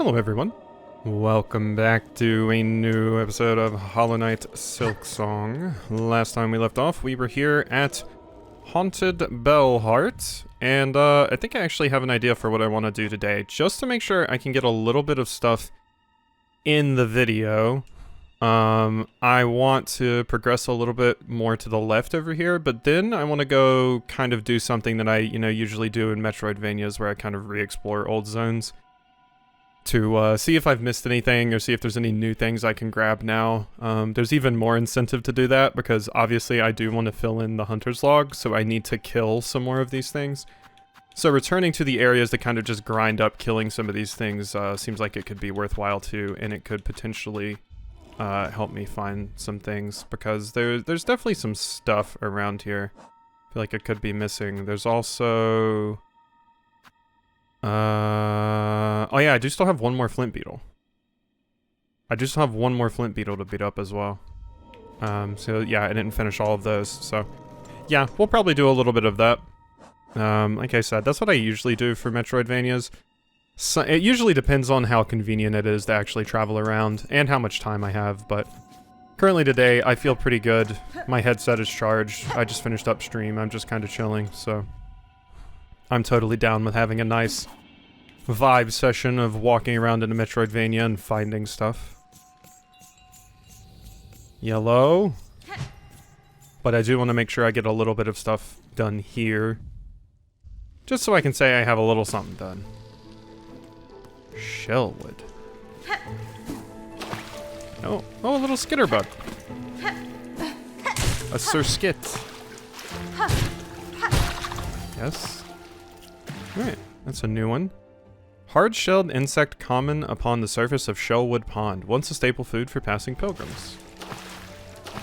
Hello everyone, welcome back to a new episode of Hollow Knight Silksong. Last time we left off, we were here at Haunted Bellheart, and I think I actually have an idea for what I want to do today, just to make sure I can get a little bit of stuff in the video. I want to progress a little bit more to the left over here, but then I want to go kind of do something that I, usually do in Metroidvanias, where I kind of re-explore old zones to see if I've missed anything or see if there's any new things I can grab now. There's even more incentive to do that because obviously I do want to fill in the hunter's log, so I need to kill some more of these things. So returning to the areas to kind of just grind up killing some of these things seems like it could be worthwhile too, and it could potentially help me find some things because there's definitely some stuff around here. I feel like it could be missing. There's also... oh yeah, I do still have one more flint beetle. I do still have one more flint beetle to beat up as well. So yeah, I didn't finish all of those, so... yeah, we'll probably do a little bit of that. Like I said, that's what I usually do for Metroidvanias. So, it usually depends on how convenient it is to actually travel around, and how much time I have, but... currently today, I feel pretty good. My headset is charged. I just finished upstream. I'm just kind of chilling, so... I'm totally down with having a nice vibe session of walking around in a Metroidvania and finding stuff. Yellow. But I do want to make sure I get a little bit of stuff done here. Just so I can say I have a little something done. Shellwood. Oh, a little skitterbug. A Sir Skit. Yes. Alright, that's a new one. Hard-shelled insect common upon the surface of Shellwood Pond. Once a staple food for passing pilgrims.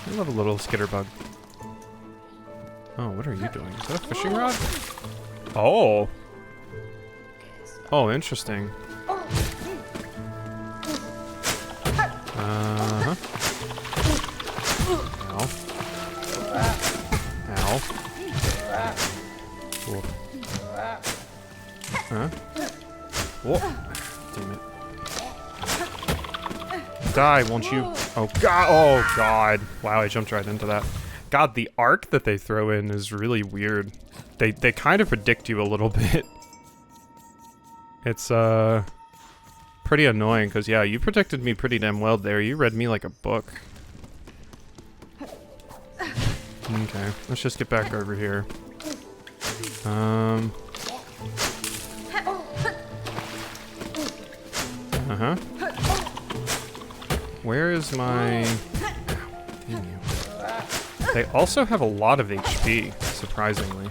I love a little skitterbug. Oh, what are you doing? Is that a fishing rod? Oh! Oh, interesting. Uh-huh. Ow. Ow. Cool. Huh? Whoa. Damn it. Die, won't you? Oh god! Oh god! Wow, I jumped right into that. God, the arc that they throw in is really weird. They kind of predict you a little bit. It's, pretty annoying, because, yeah, you protected me pretty damn well there. You read me like a book. Okay, let's just get back over here. Uh-huh. Where is my... damn you. They also have a lot of HP, surprisingly.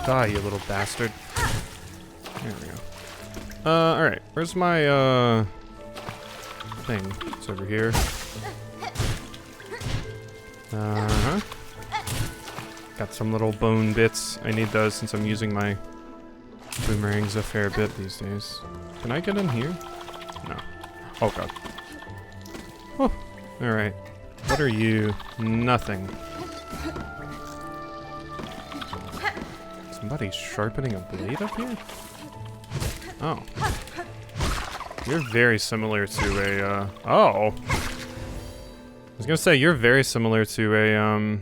Die, you little bastard. There we go. Alright. Where's my, thing? It's over here. Uh-huh. Got some little bone bits. I need those since I'm using my boomerangs a fair bit these days. Can I get in here? No. Oh god. Oh, alright. What are you? Nothing. Somebody's sharpening a blade up here? Oh. You're very similar to a, oh! I was gonna say, you're very similar to a,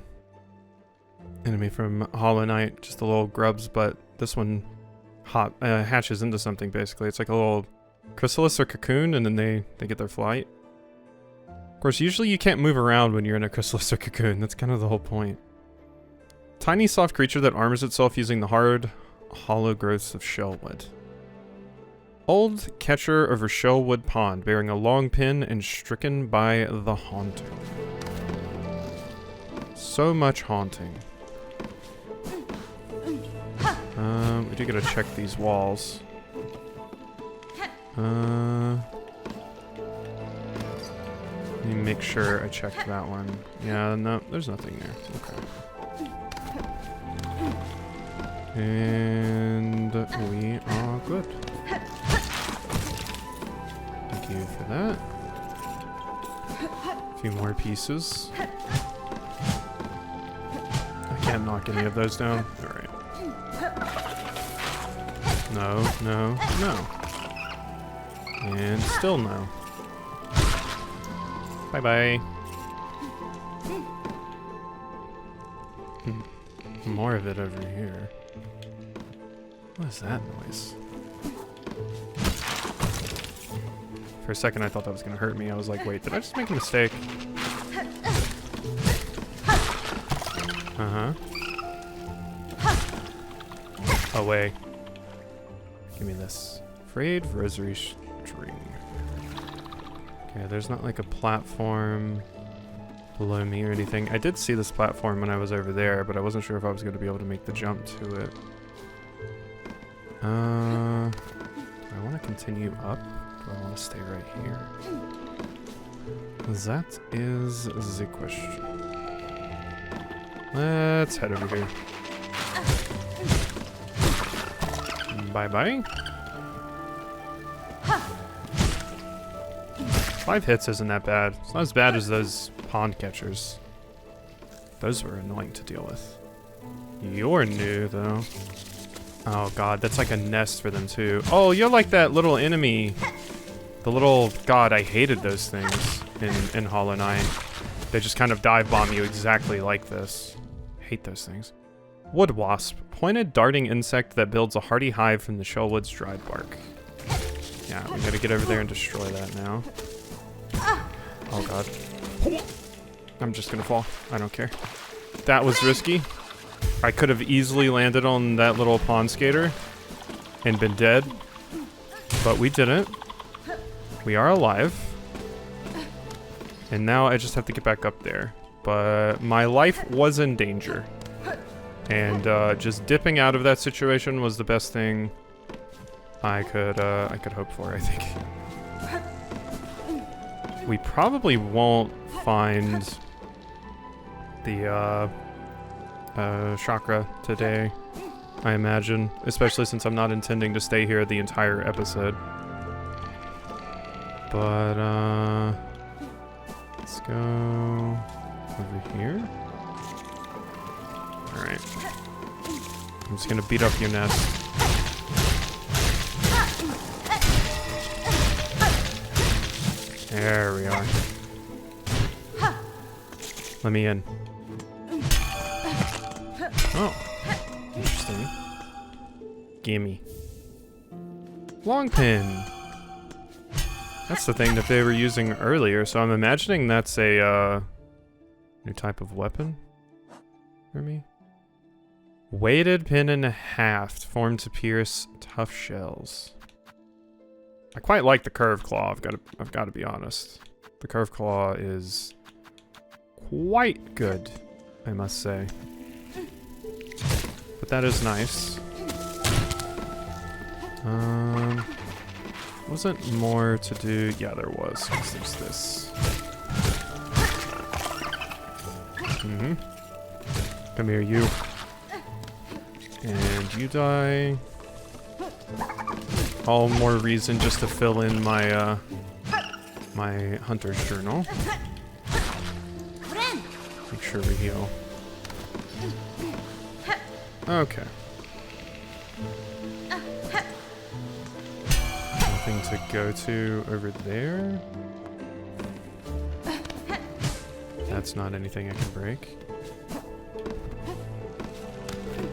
enemy from Hollow Knight, just the little grubs, but this one hatches into something, basically. It's like a little chrysalis or cocoon, and then they get their flight. Of course, usually you can't move around when you're in a chrysalis or cocoon. That's kind of the whole point. Tiny, soft creature that armors itself using the hard, hollow growths of Shellwood. Old catcher over Shellwood Pond, bearing a long pin and stricken by the haunter. So much haunting. We do gotta check these walls. Let me make sure I checked that one. Yeah, no, there's nothing there. Okay. And we are good. Thank you for that. A few more pieces. I can't knock any of those down. Alright. No, no, no. And still no. Bye-bye. More of it over here. What is that noise? For a second I thought that was gonna hurt me. I was like, wait, did I just make a mistake? Uh-huh. Away. Give me this. Frayed rosary string. Okay, there's not like a platform below me or anything. I did see this platform when I was over there, but I wasn't sure if I was going to be able to make the jump to it. Do I want to continue up? Or I want to stay right here? That is the question. Let's head over here. Bye-bye. 5 hits isn't that bad. It's not as bad as those pond catchers. Those were annoying to deal with. You're new, though. Oh god, that's like a nest for them, too. Oh, you're like that little enemy. The little... God, I hated those things in Hollow Knight. They just kind of dive bomb you exactly like this. Hate those things. Wood wasp. Pointed darting insect that builds a hardy hive from the Shellwood's dried bark. Yeah, we gotta get over there and destroy that now. Oh god. I'm just gonna fall. I don't care. That was risky. I could have easily landed on that little pond skater and been dead. But we didn't. We are alive. And now I just have to get back up there. But my life was in danger. And just dipping out of that situation was the best thing I could hope for, I think. We probably won't find the chakra today, I imagine. Especially since I'm not intending to stay here the entire episode. But, let's go over here. Alright. I'm just gonna beat up your nest. There we are. Let me in. Oh. Interesting. Gimme. Long pin. That's the thing that they were using earlier, so I'm imagining that's a, new type of weapon for me. Weighted pin and a haft formed to pierce tough shells. I quite like the curved claw, I've got to be honest. The curved claw is quite good, I must say. But that is nice. Wasn't more to do? Yeah, there was, 'cause there's this. Come here, you. And you die. All more reason just to fill in my, my hunter's journal. Make sure we heal. Okay. Nothing to go to over there. That's not anything I can break.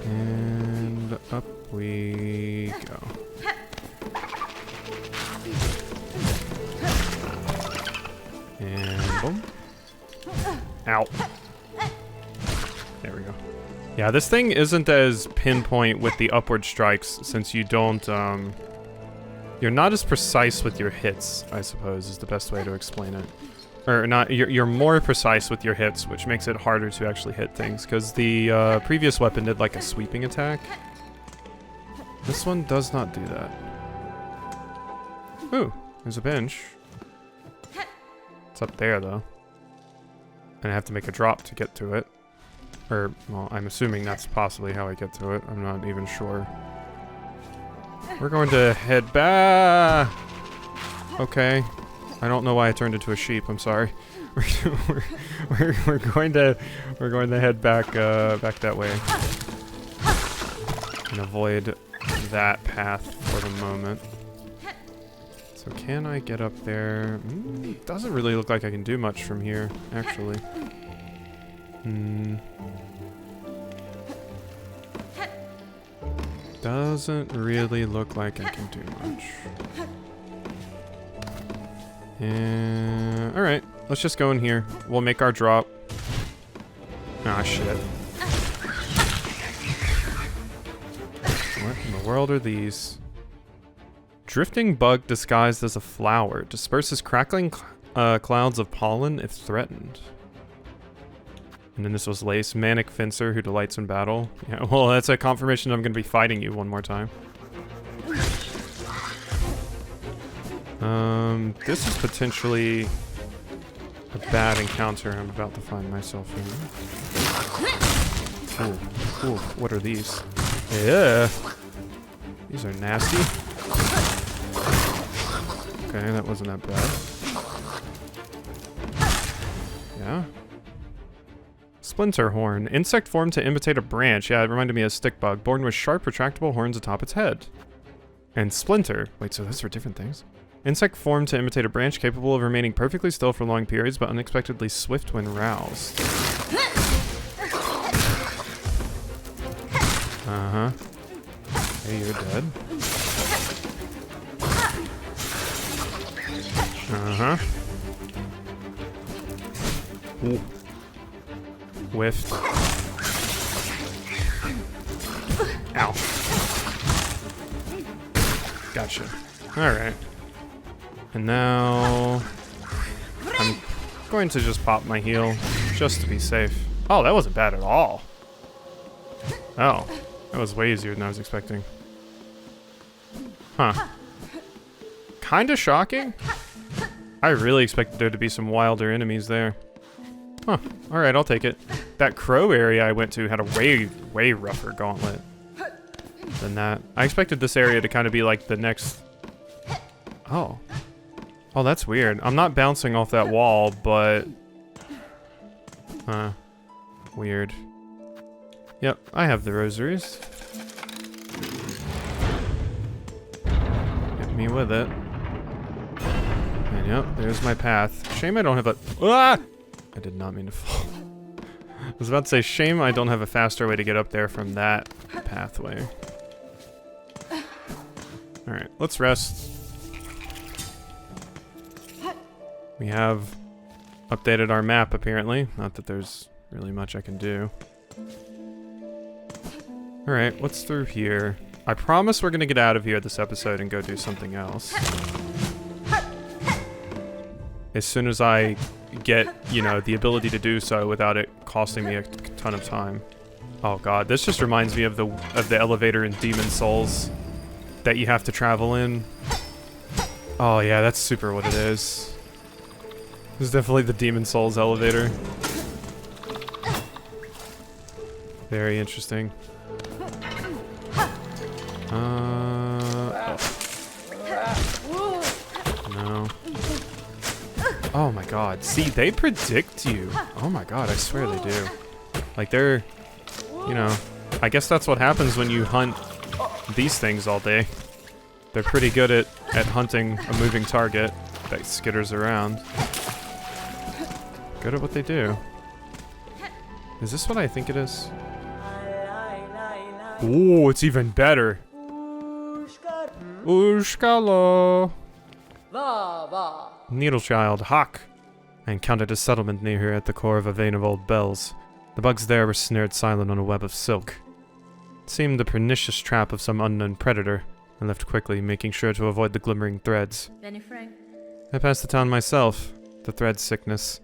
And up we go. And boom. Ow. There we go. Yeah, this thing isn't as pinpoint with the upward strikes since you don't, you're not as precise with your hits, I suppose, is the best way to explain it. Or not, you're more precise with your hits, which makes it harder to actually hit things, because the previous weapon did like a sweeping attack. This one does not do that. Ooh, there's a bench. It's up there, though. And I have to make a drop to get to it. Or, well, I'm assuming that's possibly how I get to it. I'm not even sure. We're going to head back. Okay. I don't know why I turned into a sheep. I'm sorry. We're going to head back back that way and avoid that path for the moment. So can I get up there? Doesn't really look like I can do much from here, actually. Doesn't really look like I can do much. Alright, let's just go in here. We'll make our drop. Ah, shit. What in the world are these? Drifting bug disguised as a flower. Disperses crackling clouds of pollen if threatened. And then this was Lace. Manic fencer who delights in battle. Yeah, well, that's a confirmation I'm going to be fighting you one more time. This is potentially a bad encounter I'm about to find myself in. Ooh, what are these? Yeah. These are nasty. Okay, that wasn't that bad. Yeah. Splinter horn. Insect formed to imitate a branch. Yeah, it reminded me of stick bug. Born with sharp, retractable horns atop its head. And splinter. Wait, so those are different things? Insect formed to imitate a branch, capable of remaining perfectly still for long periods, but unexpectedly swift when roused. Uh-huh. Hey, you're dead. Uh-huh. Ooh. Whiffed. Ow. Gotcha. Alright. And now I'm going to just pop my heal just to be safe. Oh, that wasn't bad at all. Oh, that was way easier than I was expecting. Huh. Kinda shocking. I really expected there to be some wilder enemies there. Huh. Alright, I'll take it. That crow area I went to had a way rougher gauntlet than that. I expected this area to kind of be like the next... Oh. Oh, that's weird. I'm not bouncing off that wall, but... Huh. Weird. Yep, I have the rosaries. Hit me with it. And yep, there's my path. Shame I don't have a... Ah! I did not mean to fall. I was about to say, shame I don't have a faster way to get up there from that pathway. Alright, let's rest. We have updated our map, apparently. Not that there's really much I can do. Alright, what's through here? I promise we're gonna get out of here this episode and go do something else. As soon as I get, you know, the ability to do so without it costing me a ton of time. Oh god, this just reminds me of the elevator in Demon Souls that you have to travel in. Oh yeah, that's super what it is. This is definitely the Demon Souls elevator. Very interesting. Oh. No. Oh my god. See, they predict you. Oh my god, I swear they do. Like they're, you know, I guess that's what happens when you hunt these things all day. They're pretty good at hunting a moving target that skitters around. Good at what they do. Is this what I think it is? Ooh, it's even better. Ushkalo. Needlechild, Hawk. I encountered a settlement near here at the core of a vein of old bells. The bugs there were snared silent on a web of silk. It seemed the pernicious trap of some unknown predator. I left quickly, making sure to avoid the glimmering threads. I passed the town myself. The thread sickness.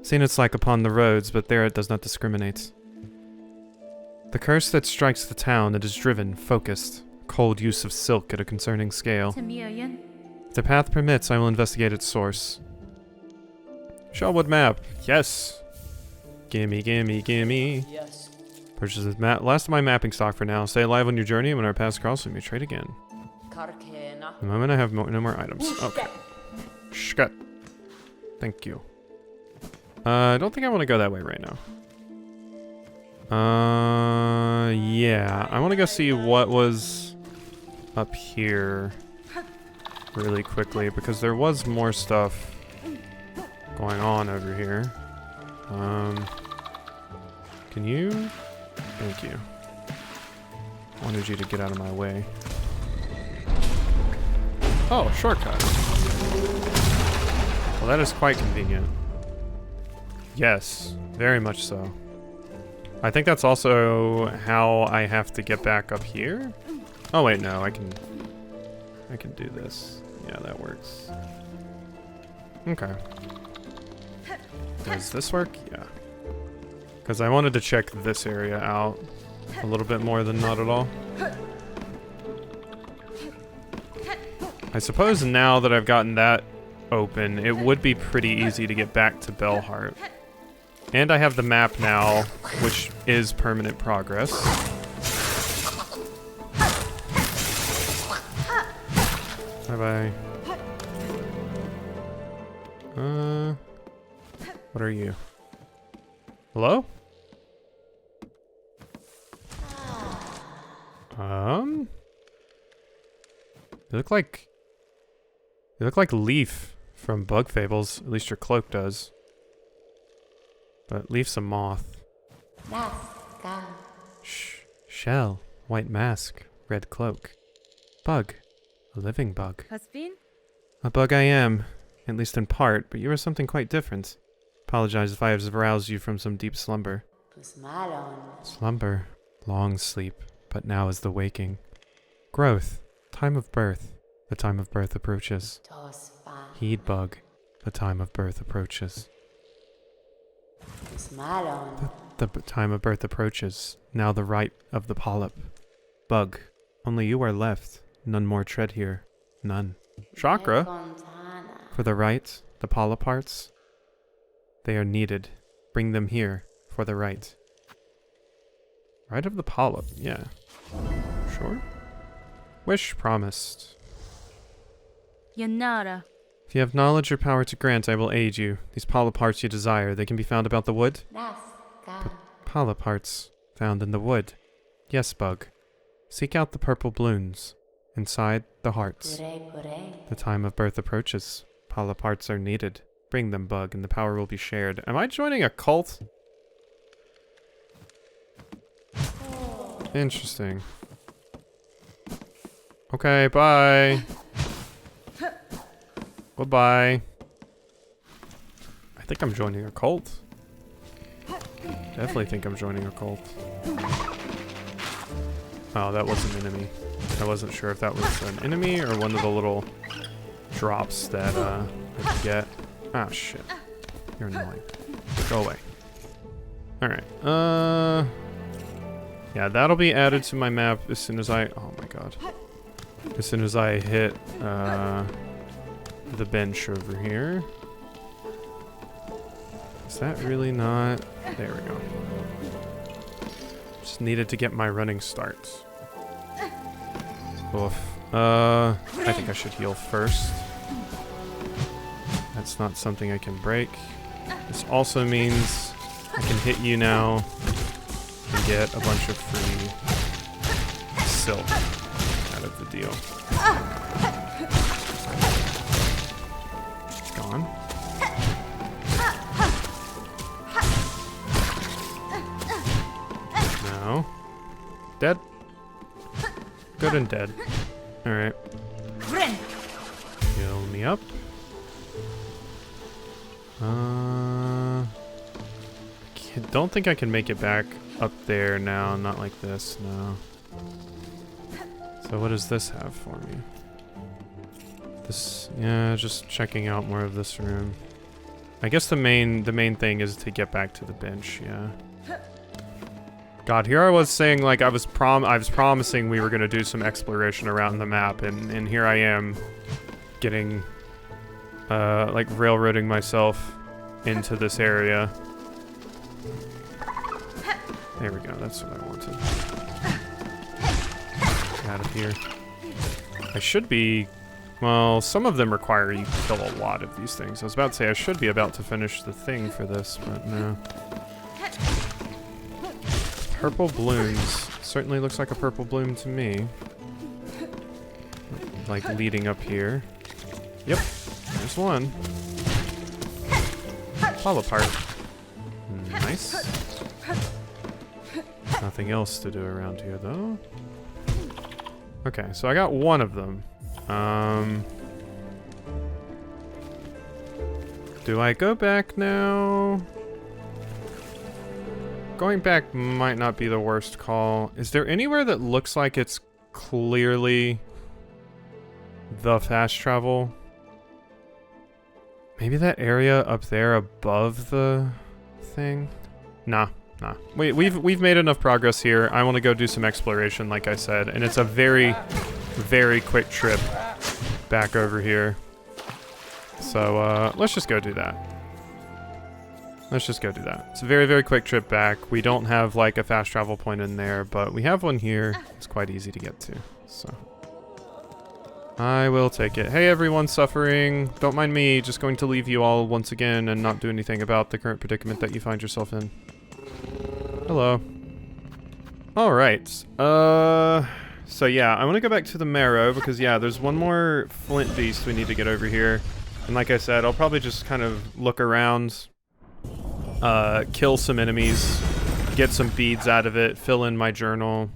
Seen its like upon the roads, but there it does not discriminate. The curse that strikes the town, it is driven, focused. Cold use of silk at a concerning scale. If the path permits, I will investigate its source. Shellwood map. Yes. Gimme, gimme, gimme. Yes. Purchase this map. Last of my mapping stock for now. Stay alive on your journey, and when our paths cross, we may trade again. The moment I have no more items. Okay. Shkat. Thank you. I don't think I want to go that way right now. Yeah. I want to go see what was up here really quickly because there was more stuff going on over here. Can you? Thank you. Wanted you to get out of my way. Oh, shortcut. Well, that is quite convenient. Yes, very much so. I think that's also how I have to get back up here. Oh wait, no, I can do this. Yeah, that works. Okay. Does this work? Yeah. Because I wanted to check this area out a little bit more than not at all. I suppose now that I've gotten that open, it would be pretty easy to get back to Bellheart. And I have the map now, which is permanent progress. Bye-bye. What are you? Hello? You look like Leaf from Bug Fables. At least your cloak does. But Leaf's a moth. Shh. Shell. White mask. Red cloak. Bug. A living bug. A bug I am. At least in part, but you are something quite different. Apologize if I have aroused you from some deep slumber. Slumber. Long sleep. But now is the waking. Growth. Time of birth. The time of birth approaches. Heed bug. The time of birth approaches. The time of birth approaches. Now the right of the polyp. Bug. Only you are left. None more tread here. None. Chakra. For the right, the polyp hearts. They are needed. Bring them here. For the right. Right of the polyp. Yeah. Sure. Wish promised. Yanara. If you have knowledge or power to grant, I will aid you. These polyp hearts you desire, they can be found about the wood? Polyp hearts. Found in the wood. Yes, Bug. Seek out the purple blooms. Inside the hearts. The time of birth approaches. Polyp hearts are needed. Bring them, Bug, and the power will be shared. Am I joining a cult? Interesting. Okay, bye. Goodbye. I think I'm joining a cult. Definitely think I'm joining a cult. Oh, that was an enemy. I wasn't sure if that was an enemy or one of the little drops that I could get. Ah, shit. You're annoying. Go away. Alright. Yeah, that'll be added to my map as soon as I... Oh my god. As soon as I hit, the bench over here. Is that really not... There we go. Just needed to get my running start. Oof. I think I should heal first. That's not something I can break. This also means I can hit you now and get a bunch of free silk out of the deal. It's gone. No. Dead. Good and dead. Alright. Heal me up. Don't think I can make it back up there now. Not like this, no. So what does this have for me? This, yeah, just checking out more of this room. I guess the main thing is to get back to the bench, yeah. God, here I was saying like I was promising we were gonna do some exploration around the map, and here I am getting like railroading myself into this area. There we go, that's what I wanted. Out of here. I should be... Well, some of them require you to kill a lot of these things. I was about to say I should be about to finish the thing for this, but no. Purple blooms. Certainly looks like a purple bloom to me. like leading up here. Yep, there's one. Fall apart. Nice. Nothing else to do around here though. Okay, so I got one of them. Do I go back now? Going back might not be the worst call. Is there anywhere that looks like it's clearly the fast travel? Maybe that area up there above the thing? Nah. We've made enough progress here. I want to go do some exploration, like I said, and it's a very, very quick trip back over here. So let's just go do that. Let's just go do that. It's a very, very quick trip back. We don't have like a fast travel point in there, but we have one here. It's quite easy to get to, so I will take it. Hey everyone suffering, don't mind me, just going to leave you all once again and not do anything about the current predicament that you find yourself in. Hello. Alright, so yeah, I want to go back to the marrow because yeah, there's one more flint beast we need to get over here. And like I said, I'll probably just kind of look around, kill some enemies, get some beads out of it, fill in my journal,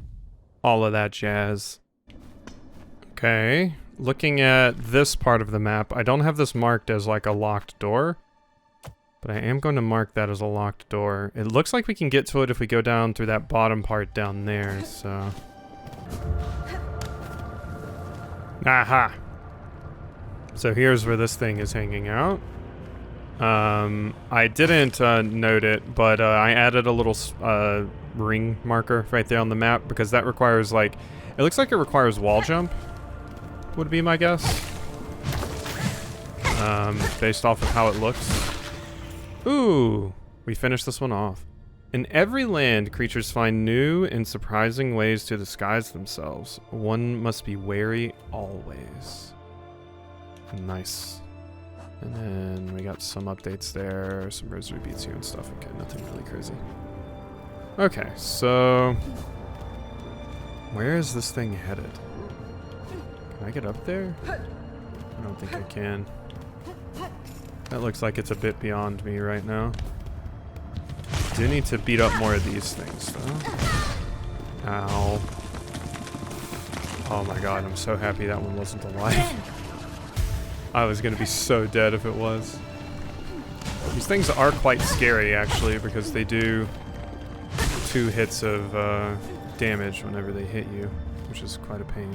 all of that jazz. Okay, looking at this part of the map, I don't have this marked as like a locked door, but I am going to mark that as a locked door. It looks like we can get to it if we go down through that bottom part down there, so. Aha! So here's where this thing is hanging out. I didn't note it, but I added a little ring marker right there on the map because that requires like, it looks like it requires wall jump, would be my guess. Based off of how it looks. Ooh, we finished this one off. In every land, creatures find new and surprising ways to disguise themselves. One must be wary always. Nice. And then we got some updates there, some rosary beads here and stuff. Okay, nothing really crazy. Okay, so where is this thing headed? Can I get up there? I don't think I can. That looks like it's a bit beyond me right now. Do need to beat up more of these things though. Ow. Oh my god, I'm so happy that one wasn't alive. I was gonna be so dead if it was. These things are quite scary actually because they do 2 hits of damage whenever they hit you, which is quite a pain.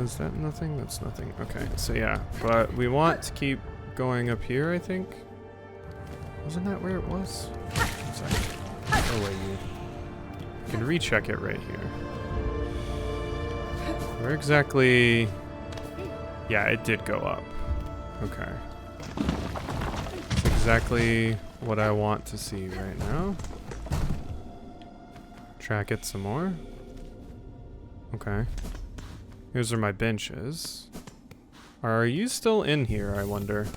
Is that nothing? That's nothing. Okay, so yeah, but we want to keep going up here, I think. Wasn't that where it was? One second. Oh wait, you can recheck it right here. Where exactly? Yeah, it did go up. Okay. That's exactly what I want to see right now. Track it some more. Okay. Here's where my bench is. Are you still in here, I wonder?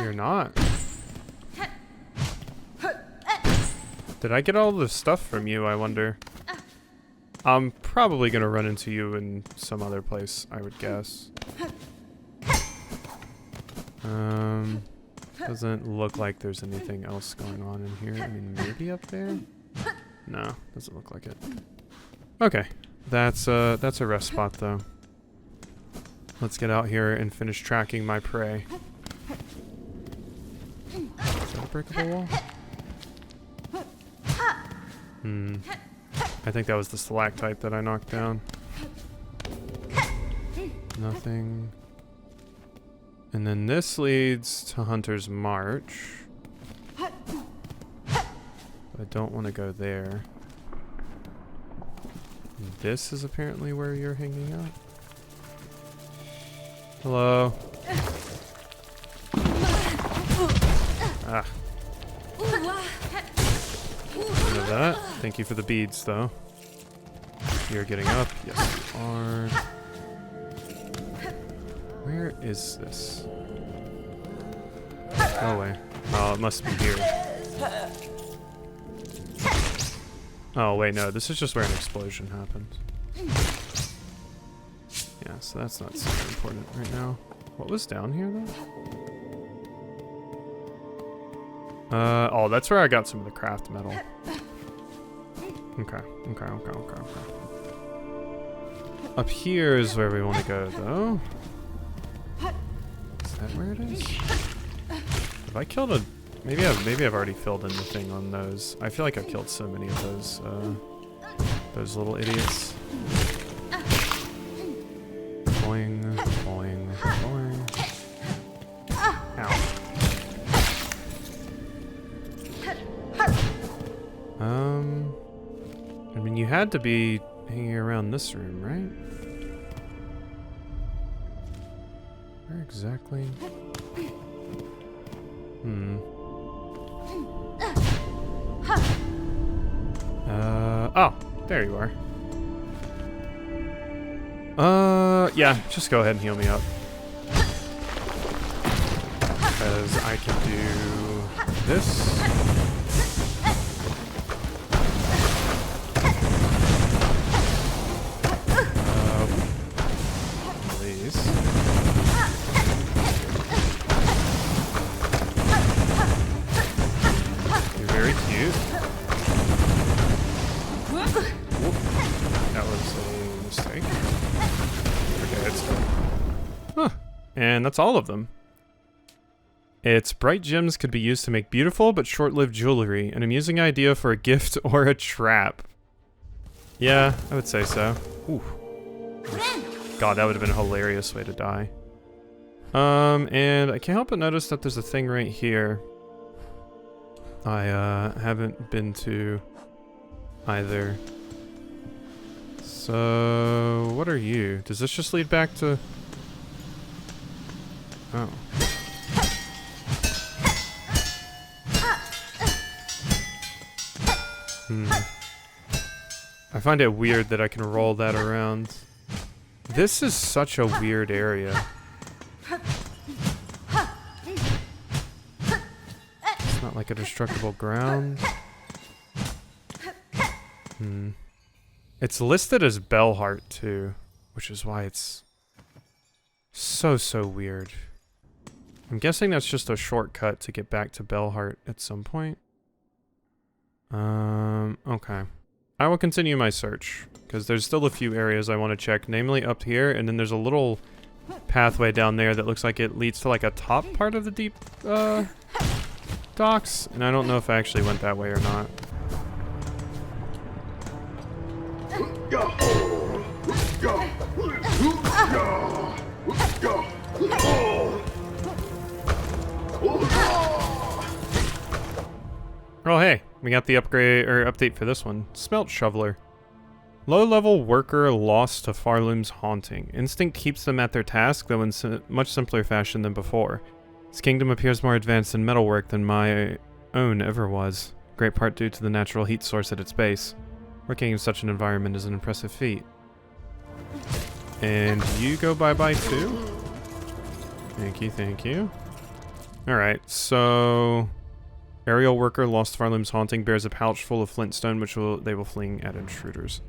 You're not. Did I get all the stuff from you, I wonder? I'm probably gonna run into you in some other place, I would guess. Doesn't look like there's anything else going on in here. I mean, maybe up there? No, doesn't look like it. Okay, that's a rest spot though. Let's get out here and finish tracking my prey. Is that a breakable wall? I think that was the stalactite that I knocked down. Nothing. And then this leads to Hunter's March. I don't want to go there. This is apparently where you're hanging out. Hello. Ah. None of that. Thank you for the beads, though. You're getting up. Yes, you are. Where is this? Go away. Oh, it must be here. Oh, wait, no. This is just where an explosion happened. Yeah, so that's not super important right now. What was down here, though? Oh, that's where I got some of the craft metal. Okay. Up here is where we want to go, though. Is that where it is? Have I killed a... Maybe I've already filled in the thing on those. I feel like I've killed so many of those little idiots. Boing, boing, boing. Ow. I mean, you had to be hanging around this room, right? Where exactly? Oh, there you are. Yeah, just go ahead and heal me up. Because I can do this. Please. You're very cute. That was a mistake. Okay, it's done. Huh. And that's all of them. Its bright gems could be used to make beautiful but short-lived jewelry, an amusing idea for a gift or a trap. Yeah, I would say so. Ooh. God, that would have been a hilarious way to die. And I can't help but notice that there's a thing right here I haven't been to either. So, what are you? Does this just lead back to... Oh. I find it weird that I can roll that around. This is such a weird area. It's not like a destructible ground. It's listed as Bellheart too, which is why it's so weird. I'm guessing that's just a shortcut to get back to Bellheart at some point. Okay. I will continue my search, because there's still a few areas I want to check, namely up here, and then there's a little pathway down there that looks like it leads to like a top part of the deep, docks, and I don't know if I actually went that way or not. Oh hey, we got the upgrade or update for this one. Smelt Shoveler. Low-level worker lost to Farloom's haunting. Instinct keeps them at their task, though in much simpler fashion than before. His kingdom appears more advanced in metalwork than my own ever was, great part due to the natural heat source at its base. Working in such an environment is an impressive feat. And you go bye-bye too? Thank you, thank you. Alright, so... Aerial worker lost Farloom's haunting bears a pouch full of flintstone which they will fling at intruders.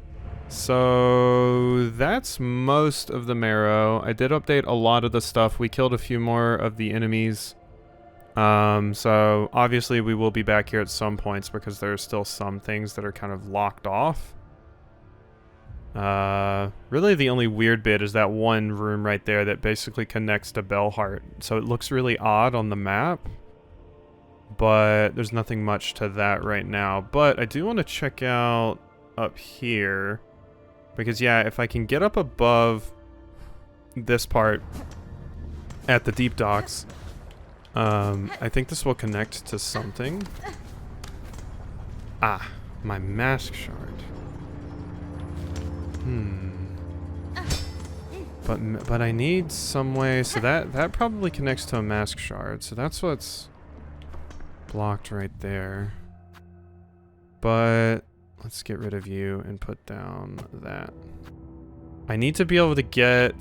So that's most of the marrow. I did update a lot of the stuff. We killed a few more of the enemies. So obviously we will be back here at some points because there are still some things that are kind of locked off. Really the only weird bit is that one room right there that basically connects to Bellheart. So it looks really odd on the map. But there's nothing much to that right now. But I do want to check out up here. Because yeah, if I can get up above this part at the deep docks, I think this will connect to something. Ah, my mask shard. But I need some way, so that probably connects to a mask shard. So that's what's blocked right there. But let's get rid of you and put down that. I need to be able to get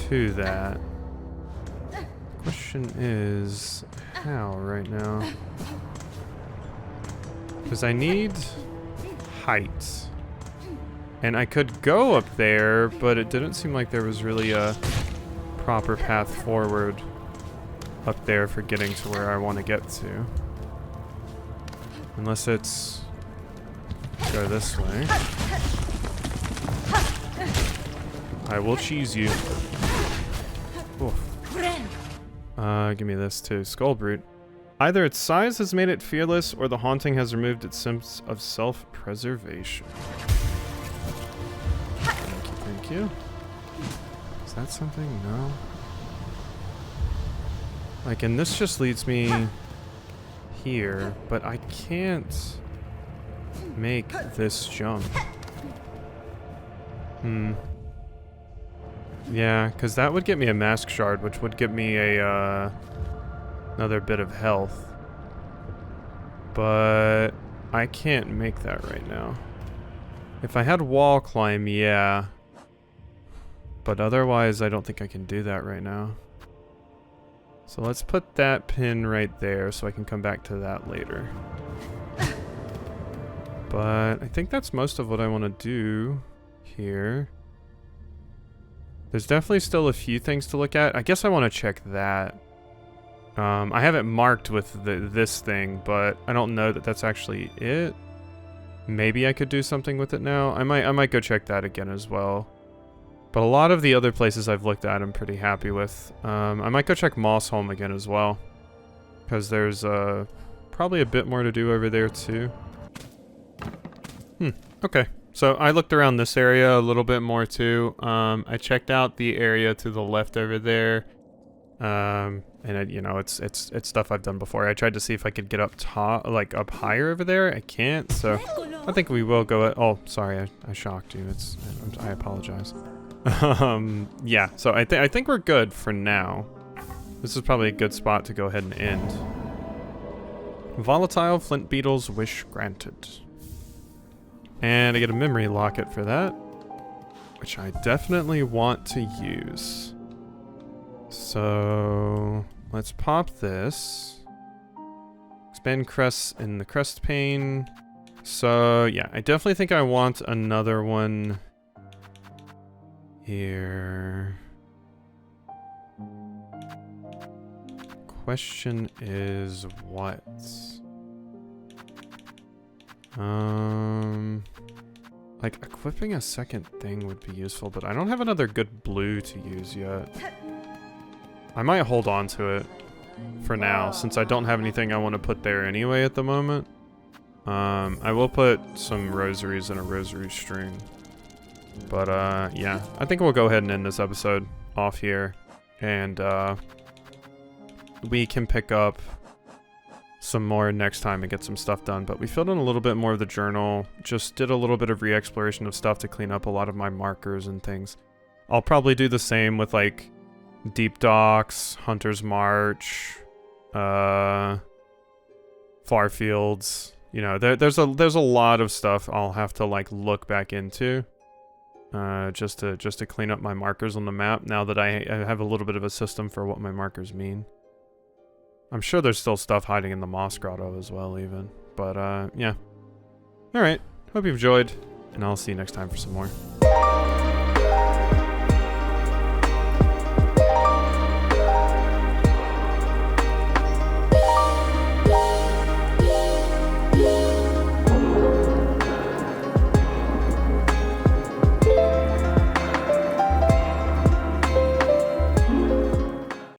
to that. Question is how right now? Because I need height. And I could go up there, but it didn't seem like there was really a proper path forward up there for getting to where I want to get to. Unless it's... go this way. I will cheese you. Oof. Give me this too. Skull Brute. Either its size has made it fearless, or the haunting has removed its sense of self-preservation. Thank you. Is that something? No. Like, and this just leads me here, but I can't make this jump. Yeah, because that would get me a mask shard, which would give me a, another bit of health. But I can't make that right now. If I had wall climb, yeah. But otherwise, I don't think I can do that right now. So let's put that pin right there so I can come back to that later. But I think that's most of what I want to do here. There's definitely still a few things to look at. I guess I want to check that. I have it marked with this thing, but I don't know that that's actually it. Maybe I could do something with it now. I might go check that again as well. But a lot of the other places I've looked at I'm pretty happy with. I might go check Mossholm again as well. Because there's probably a bit more to do over there too. Okay. So I looked around this area a little bit more too. I checked out the area to the left over there. And you know, it's stuff I've done before. I tried to see if I could get up top, like up higher over there. I can't, so I think we will go. Oh, sorry, I shocked you. I apologize. Yeah. So I think we're good for now. This is probably a good spot to go ahead and end. Volatile Flint Beetle's wish granted. And I get a memory locket for that, which I definitely want to use. So let's pop this. Expand crests in the crest pane. So yeah, I definitely think I want another one here. Question is what? Like, equipping a second thing would be useful, but I don't have another good blue to use yet. I might hold on to it for now, since I don't have anything I want to put there anyway at the moment. I will put some rosaries in a rosary string. But, yeah. I think we'll go ahead and end this episode off here. And, we can pick up some more next time and get some stuff done. But we filled in a little bit more of the journal. Just did a little bit of re-exploration of stuff to clean up a lot of my markers and things. I'll probably do the same with, like, Deep Docks, Hunter's March, Farfields. You know, there's a lot of stuff I'll have to like look back into, just to clean up my markers on the map. Now that I have a little bit of a system for what my markers mean. I'm sure there's still stuff hiding in the Moss Grotto as well, even. But yeah. All right. Hope you've enjoyed, and I'll see you next time for some more.